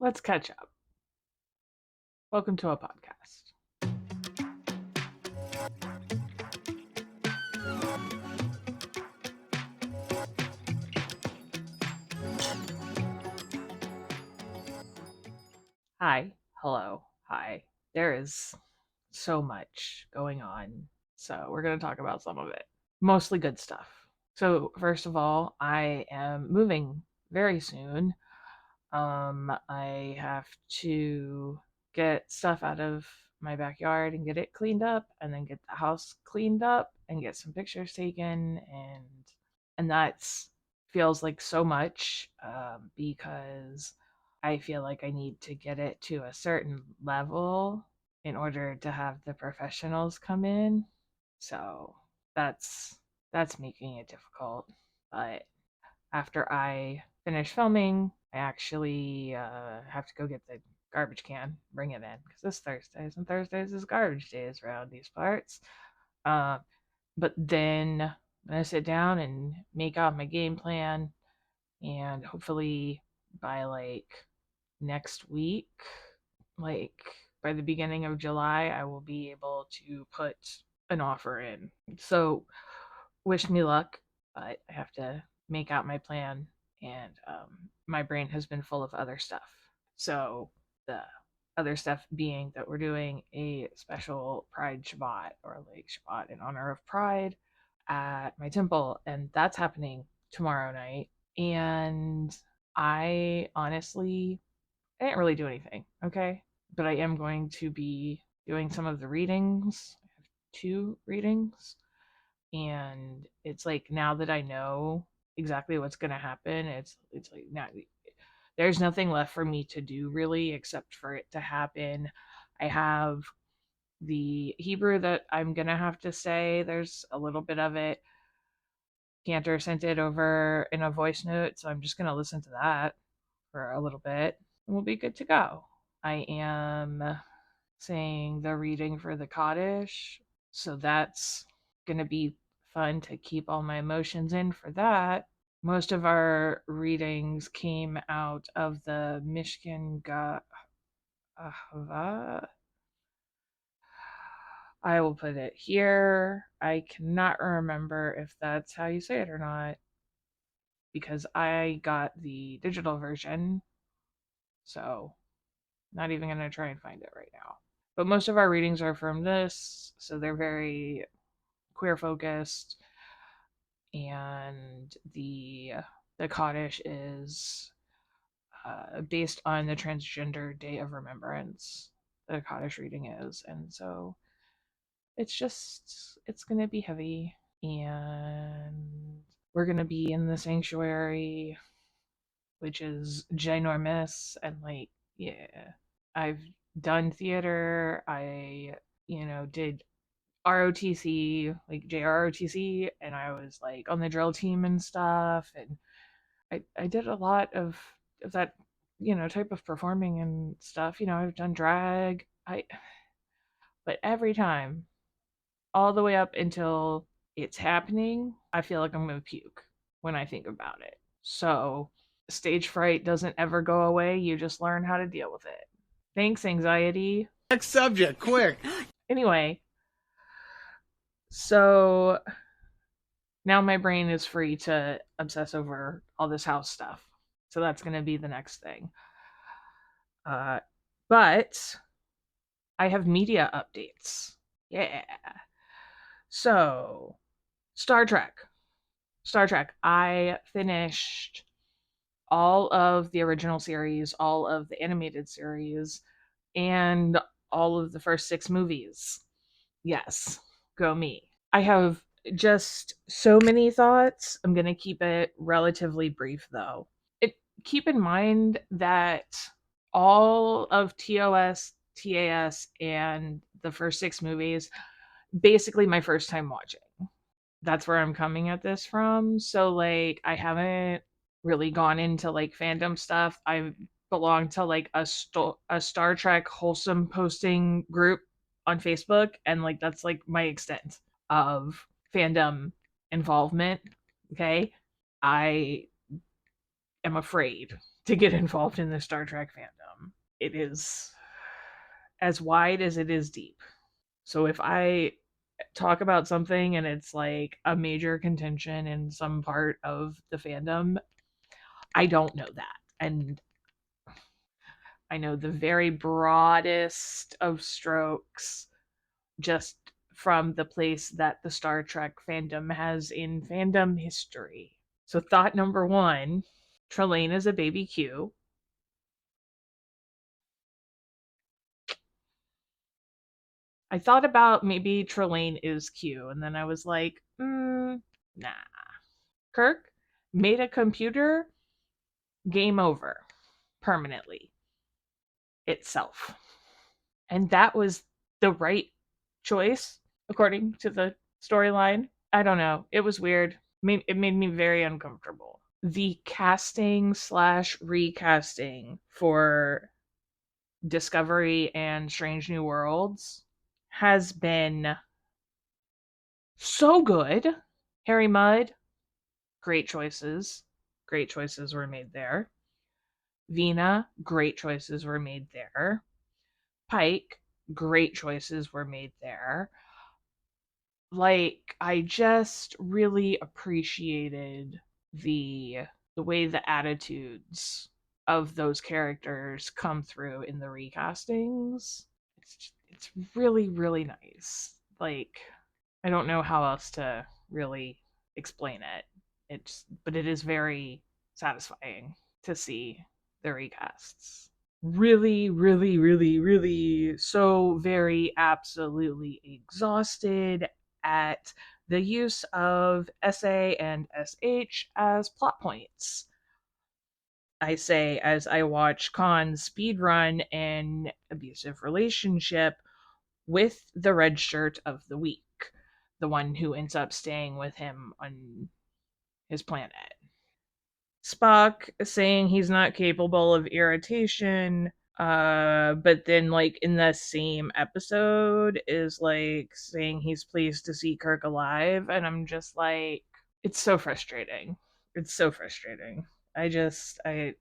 Let's catch up. Welcome to a podcast. Hi, hello, hi. There is so much going on, so we're going to talk about some of it. Mostly good stuff. So, first of all, I am moving very soon. I have to get stuff out of my backyard and get it cleaned up, and then get the house cleaned up and get some pictures taken, and that's feels like so much because I feel like I need to get it to a certain level in order to have the professionals come in. So that's that's making it difficult. But after I finish filming, I actually have to go get the garbage can, bring it in, because it's Thursdays, and Thursdays is garbage days around these parts. Uh, but then I'm gonna sit down and make out my game plan, and hopefully by like next week, like by the beginning of July, I will be able to put an offer in. So wish me luck, but I have to make out my plan, and my brain has been full of other stuff. So the other stuff being that we're doing a special Pride Shabbat, or like Shabbat in honor of Pride, at my temple, and that's happening tomorrow night. And I honestly, I didn't really do anything, okay? But I am going to be doing some of the readings. I have 2 readings, and it's like now that I know exactly what's going to happen, it's like now there's nothing left for me to do really except for it to happen. I have the Hebrew that I'm going to have to say. There's a little bit of it. Cantor sent it over in a voice note, so I'm just going to listen to that for a little bit and we'll be good to go. I am saying the reading for the Kaddish, so that's going to be fun to keep all my emotions in for that. Most of our readings came out of the Mishkan Ahava. I will put it here. I cannot remember if that's how you say it or not, because I got the digital version, so not even going to try and find it right now. But most of our readings are from this, so they're very queer focused, and the Kaddish is based on the Transgender Day of Remembrance. The Kaddish reading is, and so it's gonna be heavy, and we're gonna be in the sanctuary, which is ginormous, and like, yeah, I've done theater. I did ROTC, like JROTC, and I was like on the drill team and stuff, and I did a lot of that, type of performing and stuff. I've done drag. But every time, all the way up until it's happening, I feel like I'm gonna puke when I think about it. So stage fright doesn't ever go away. You just learn how to deal with it. Thanks, anxiety. Next subject, quick. Anyway, so now my brain is free to obsess over all this house stuff. So that's going to be the next thing. But I have media updates. Yeah. So, Star Trek. Star Trek. I finished all of the original series, all of the animated series, and all of the first 6 movies. Yes, go me. I have just so many thoughts. I'm going to keep it relatively brief though. Keep in mind that all of TOS, TAS, and the first 6 movies, basically my first time watching. That's where I'm coming at this from. So, like, I haven't really gone into like fandom stuff. I belong to like a Star Trek wholesome posting group on Facebook, and like that's like my extent of fandom involvement. Okay, I am afraid to get involved in the Star Trek fandom. it is as wide as it is deep. So if I talk about something and it's like a major contention in some part of the fandom, I don't know that. And I know the very broadest of strokes just from the place that the Star Trek fandom has in fandom history. So, thought number one, Trelane is a baby Q. I thought about maybe Trelane is Q, and then I was like, nah. Kirk made a computer game over permanently itself. And that was the right choice, according to the storyline. I don't know. It was weird. It made me very uncomfortable. The casting slash recasting for Discovery and Strange New Worlds has been so good. Harry Mudd, great choices. Great choices were made there. Vina, great choices were made there. Pike, great choices were made there. Like, I just really appreciated the the way the attitudes of those characters come through in the recastings. It's really really nice. Like, I don't know how else to really explain it. But it is very satisfying to see the recasts. Really, really, really, really so very absolutely exhausted at the use of SA and SH as plot points. I say as I watch Khan's speedrun an abusive relationship with the red shirt of the week, the one who ends up staying with him on his planet. Spock saying he's not capable of irritation, but then like in the same episode is like saying he's pleased to see Kirk alive, and I'm just like, it's so frustrating. It's so frustrating. I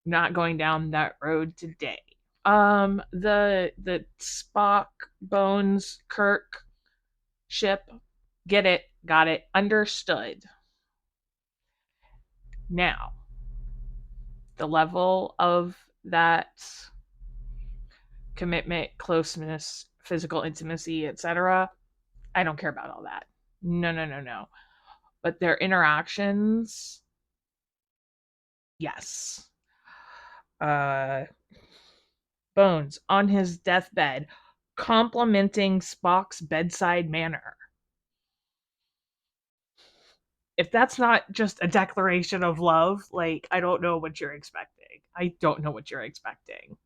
not going down that road today. The Spock Bones Kirk ship, get it, got it, understood. Now, the level of that commitment, closeness, physical intimacy, etc. I don't care about all that. No, no, no, no. But their interactions, yes. Uh Bones on his deathbed complimenting Spock's bedside manner. If that's not just a declaration of love, like, I don't know what you're expecting. I don't know what you're expecting.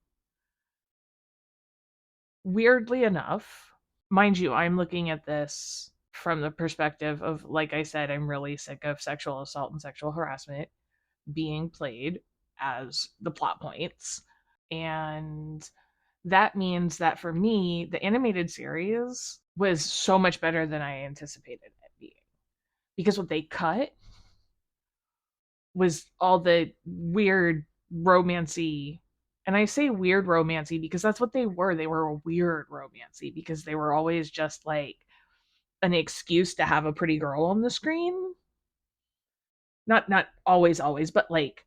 Weirdly enough, mind you, I'm looking at this from the perspective of, like I said, I'm really sick of sexual assault and sexual harassment being played as the plot points. And that means that for me, the animated series was so much better than I anticipated it being. Because what they cut was all the weird romancy, and I say weird romancy because that's what they were. They were a weird romancy because they were always just like an excuse to have a pretty girl on the screen. Not always, but like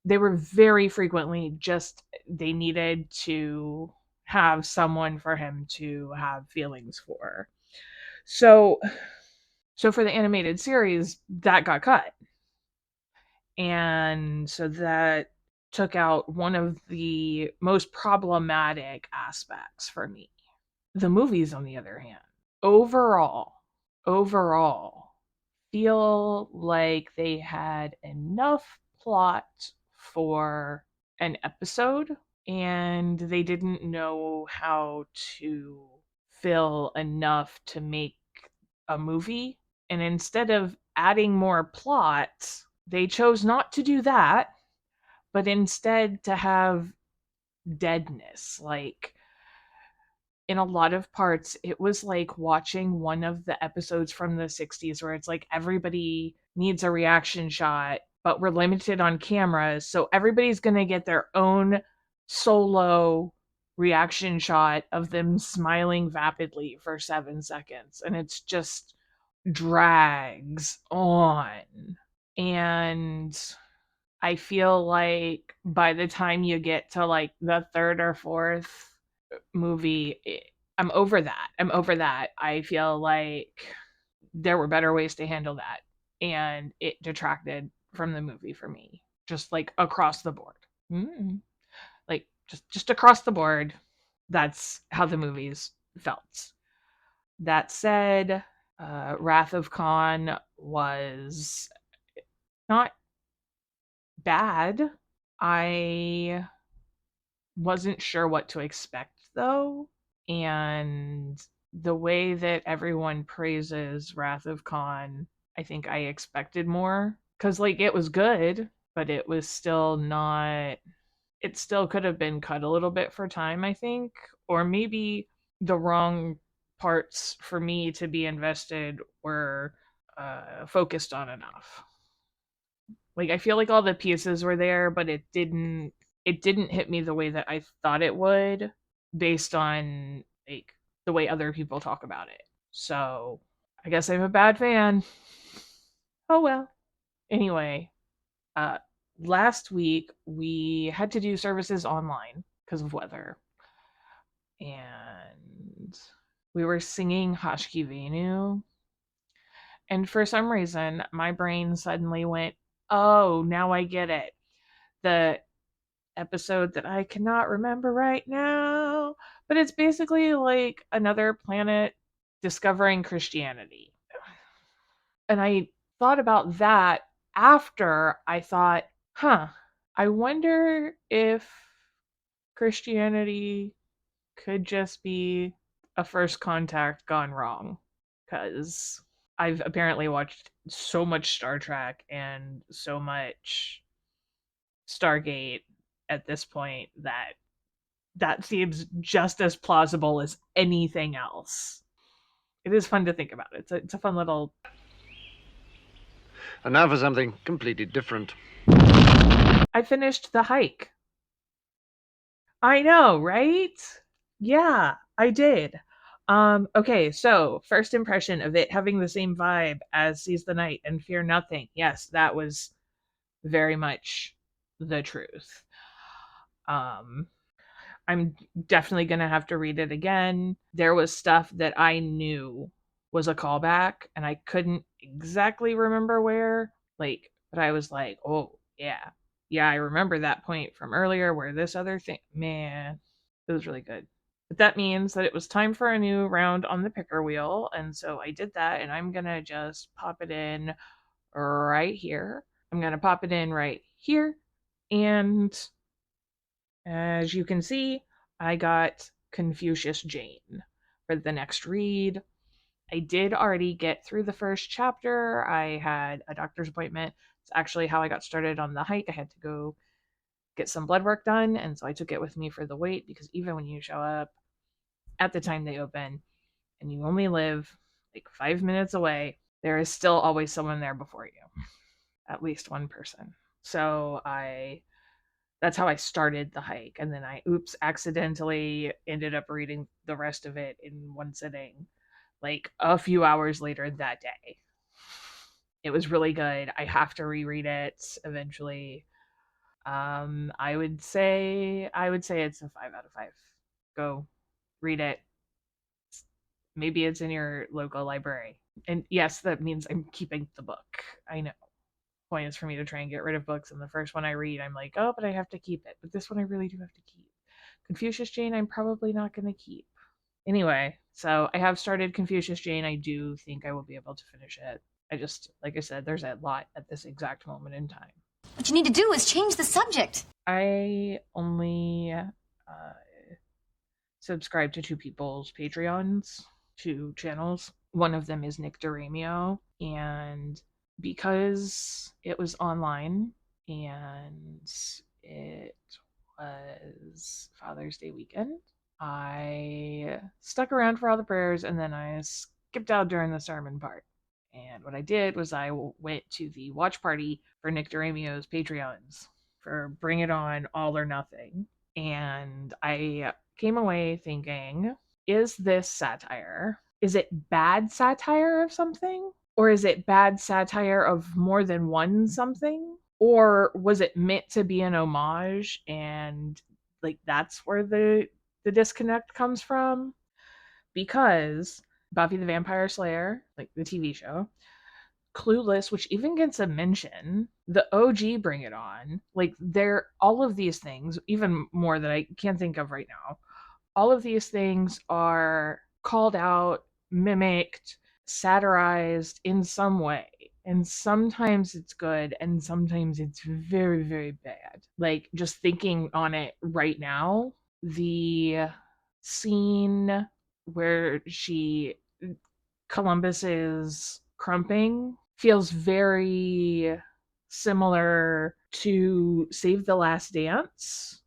they were very frequently just they needed to have someone for him to have feelings for. So for the animated series, that got cut. And so that took out one of the most problematic aspects for me. The movies, on the other hand, overall, feel like they had enough plot for an episode, and they didn't know how to fill enough to make a movie. And instead of adding more plot, they chose not to do that, but instead to have deadness. Like, in a lot of parts, it was like watching one of the episodes from the 60s where it's like everybody needs a reaction shot but we're limited on cameras, so everybody's going to get their own solo reaction shot of them smiling vapidly for 7 seconds, and it's just drags on. And I feel like by the time you get to like the third or fourth movie, I'm over that. I'm over that. I feel like there were better ways to handle that, and it detracted from the movie for me, just like across the board. Mm. Like just across the board, that's how the movies felt. That said, Wrath of Khan was not bad. I wasn't sure what to expect though, and the way that everyone praises Wrath of Khan, I think I expected more, cuz like it was good, but it was still not, it still could have been cut a little bit for time, I think, or maybe the wrong parts for me to be invested were focused on enough. Like I feel like all the pieces were there, but it didn't hit me the way that I thought it would based on like the way other people talk about it. So, I guess I'm a bad fan. Oh well. Anyway, uh last week we had to do services online because of weather. And we were singing Hashki Venu, and for some reason my brain suddenly went, "Oh, now I get it." The episode that I cannot remember right now, but it's basically like another planet discovering Christianity. And I thought about that after I thought, huh, I wonder if Christianity could just be a first contact gone wrong. Because I've apparently watched so much Star Trek and so much Stargate at this point that that seems just as plausible as anything else. It is fun to think about. It's a fun little. And now for something completely different. I finished the hike. I know, right? Yeah, I did. Okay, so first impression of it having the same vibe as Seize the Night and Fear Nothing. Yes, that was very much the truth. Um, I'm definitely going to have to read it again. There was stuff that I knew was a callback and I couldn't exactly remember where. Like, but I was like, oh, yeah. Yeah, I remember that point from earlier where this other thing, man, it was really good. But that means that it was time for a new round on the picker wheel. And so I did that, and I'm going to just pop it in right here. I'm going to pop it in right here. And as you can see, I got Confucius Jane for the next read. I did already get through the first chapter. I had a doctor's appointment. It's actually how I got started on the hike. I had to go get some blood work done, and so I took it with me for the wait, because even when you show up at the time they open and you only live like 5 minutes away, there is still always someone there before you, at least one person. So that's how I started the hike. And then I accidentally ended up reading the rest of it in one sitting, like a few hours later that day. It was really good. I have to reread it eventually. I would say it's a 5 out of 5. Go read it. Maybe it's in your local library. And yes, that means I'm keeping the book. I know. Point is for me to try and get rid of books, and the first one I read, I'm like, oh, but I have to keep it. But this one I really do have to keep. Confucius Jane, I'm probably not going to keep. Anyway, so I have started Confucius Jane. I do think I will be able to finish it. I just, like I said, there's a lot at this exact moment in time. What you need to do is change the subject. I only subscribe to two people's Patreons, two channels. One of them is Nick Doramio, and because it was online and it was Father's Day weekend, I stuck around for all the prayers, and then I skipped out during the sermon part. And what I did was I went to the watch party for Nick Doramio's Patreons for Bring It On All or Nothing. And I came away thinking, is this satire? Is it bad satire of something? Or is it bad satire of more than one something? Or was it meant to be an homage and like that's where the disconnect comes from? Because Buffy the Vampire Slayer, like the TV show, Clueless, which even gets a mention, the OG Bring It On, like they're all of these things, even more that I can't think of right now. All of these things are called out, mimicked, satirized in some way. And sometimes it's good and sometimes it's very, very bad. Like just thinking on it right now, the scene where Columbus is crumping feels very similar to Save the Last Dance.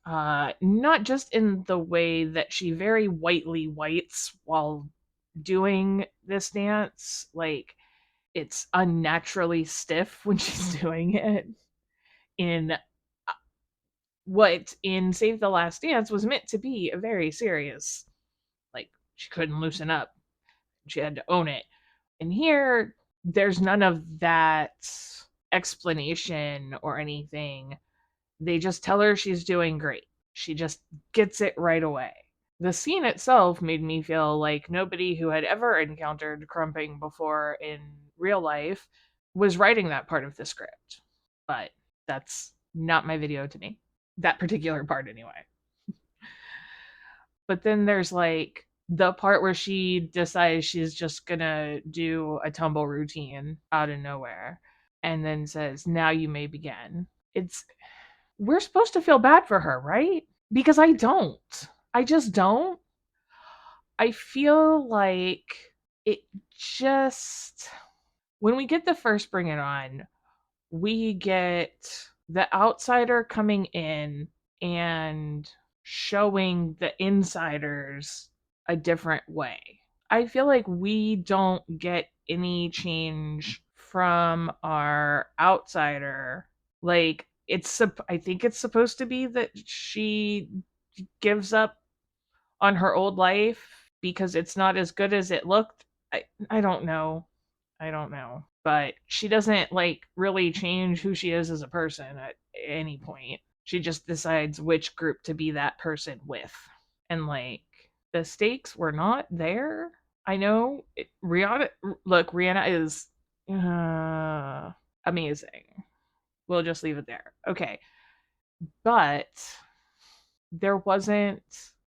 Not just in the way that she very whitely whites while doing this dance, like it's unnaturally stiff when she's doing it. In what in Save the Last Dance was meant to be a very serious, like she couldn't loosen up, she had to own it. And here, there's none of that explanation or anything. They just tell her she's doing great. She just gets it right away. The scene itself made me feel like nobody who had ever encountered crumping before in real life was writing that part of the script. But that's not my video to me. That particular part, anyway. But then there's like the part where she decides she's just gonna do a tumble routine out of nowhere and then says, "Now you may begin." It's we're supposed to feel bad for her, right? Because I don't. I just don't. I feel like it just when we get the first Bring It On, we get the outsider coming in and showing the insiders a different way. I feel like we don't get any change from our outsider. Like I think it's supposed to be that she gives up on her old life because it's not as good as it looked. I don't know. I don't know. But she doesn't like really change who she is as a person at any point. She just decides which group to be that person with. And like the stakes were not there. I know Rihanna look, Rihanna is amazing. We'll just leave it there. Okay. But there wasn't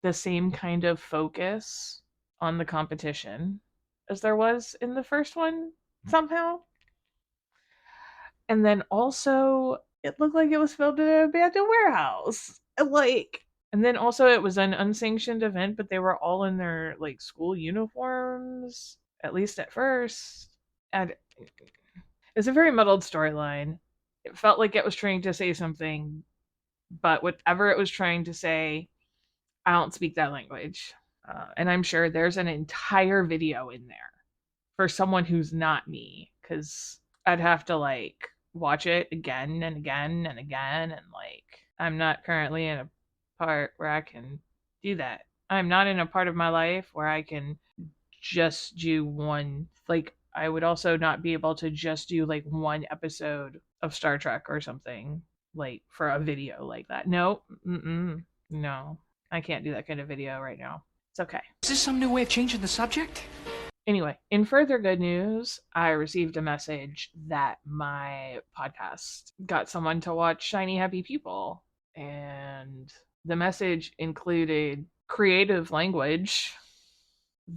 the same kind of focus on the competition as there was in the first one somehow. And then also, it looked like it was filmed in an abandoned warehouse. And then also it was an unsanctioned event, but they were all in their like school uniforms, at least at first. And it's a very muddled storyline. It felt like it was trying to say something, but whatever it was trying to say, I don't speak that language. And I'm sure there's an entire video in there for someone who's not me, because I'd have to like watch it again and again and again. And like, I'm not currently in a part where I can do that. I'm not in a part of my life where I can just do one. Like, I would also not be able to just do like one episode of Star Trek or something like for a video like that. No, no, I can't do that kind of video right now. It's okay. Is this some new way of changing the subject? Anyway, in further good news, I received a message that my podcast got someone to watch Shiny Happy People. And the message included creative language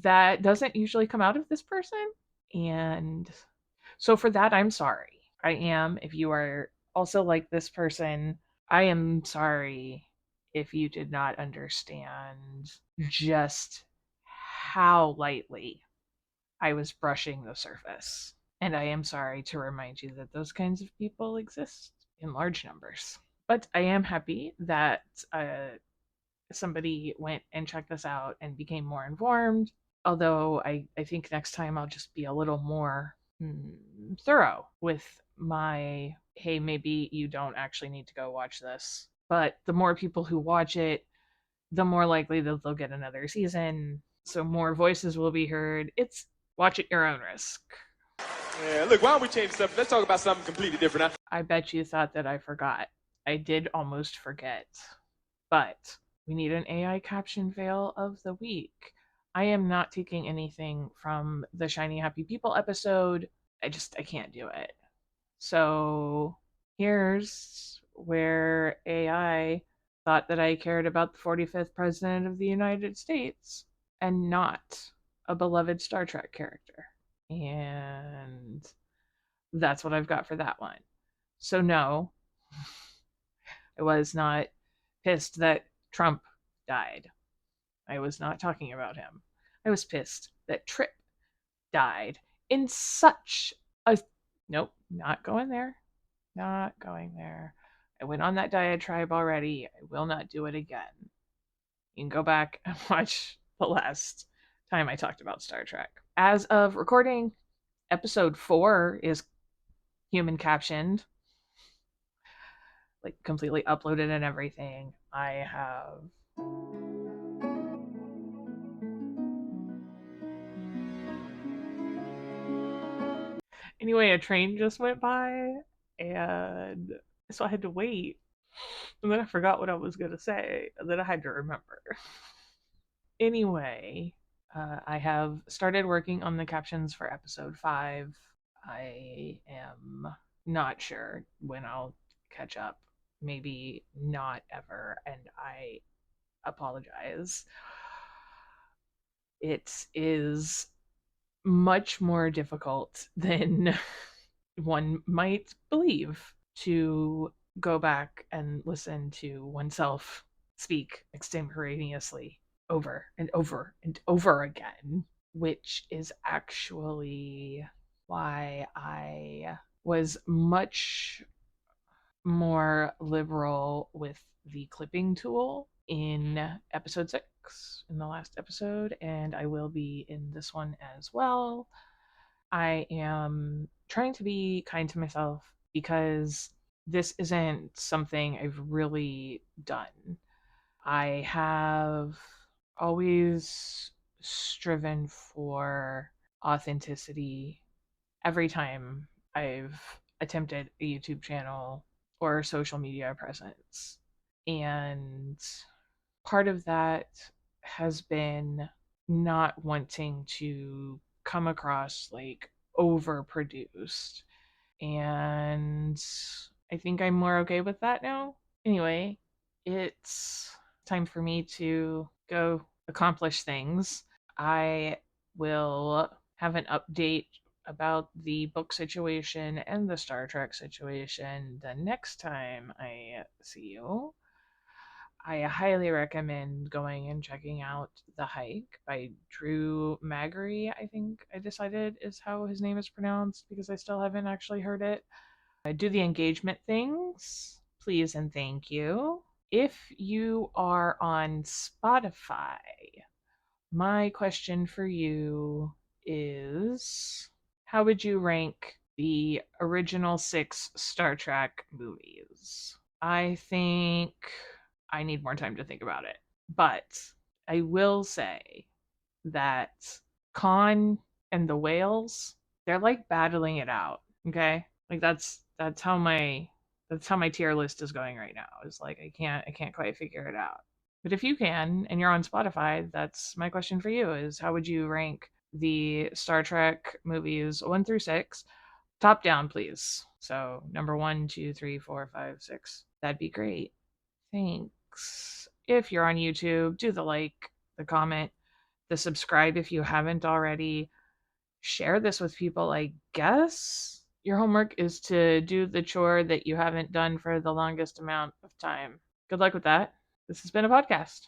that doesn't usually come out of this person. And so for that, I'm sorry. I am. If you are also like this person, I am sorry if you did not understand just how lightly I was brushing the surface. And I am sorry to remind you that those kinds of people exist in large numbers. But I am happy that somebody went and checked this out and became more informed Although I think next time I'll just be a little more thorough with my, hey, maybe you don't actually need to go watch this. But the more people who watch it, the more likely that they'll get another season. So more voices will be heard. It's watch at your own risk. Yeah, look, why don't we change the subject? Let's talk about something completely different. I bet you thought that I forgot. I did almost forget. But we need an AI caption fail of the week. I am not taking anything from the Shiny Happy People episode. I can't do it. So here's where AI thought that I cared about the 45th president of the United States and not a beloved Star Trek character. And that's what I've got for that one. So no, I was not pissed that Trump died. I was not talking about him. I was pissed that Trip died in such a. Nope, not going there. Not going there. I went on that diatribe already. I will not do it again. You can go back and watch the last time I talked about Star Trek. As of recording, episode 4 is human captioned, like completely uploaded and everything. I have anyway, a train just went by, and so I had to wait. And then I forgot what I was going to say, and then I had to remember. Anyway, I have started working on the captions for episode 5. I am not sure when I'll catch up. Maybe not ever, and I apologize. It is much more difficult than one might believe to go back and listen to oneself speak extemporaneously over and over and over again, which is actually why I was much more liberal with the clipping tool in episode 6, in the last episode, and I will be in this one as well. I am trying to be kind to myself because this isn't something I've really done. I have always striven for authenticity every time I've attempted a YouTube channel or social media presence. And part of that has been not wanting to come across like overproduced. And I think I'm more okay with that now. Anyway, it's time for me to go accomplish things. I will have an update about the book situation and the Star Trek situation the next time I see you. I highly recommend going and checking out The Hike by Drew Magary, I think I decided is how his name is pronounced because I still haven't actually heard it. Do the engagement things, please and thank you. If you are on Spotify, my question for you is, how would you rank the original 6 Star Trek movies? I think I need more time to think about it. But I will say that Khan and the whales, they're like battling it out, okay? Like that's how my tier list is going right now. It's like I can't quite figure it out. But if you can and you're on Spotify, that's my question for you is how would you rank the Star Trek movies 1 through 6? Top down, please. So number 1, 2, 3, 4, 5, 6. That'd be great. Thanks. If you're on YouTube, do the like, the comment, the subscribe if you haven't already. Share this with people, I guess. Your homework is to do the chore that you haven't done for the longest amount of time. Good luck with that. This has been a podcast.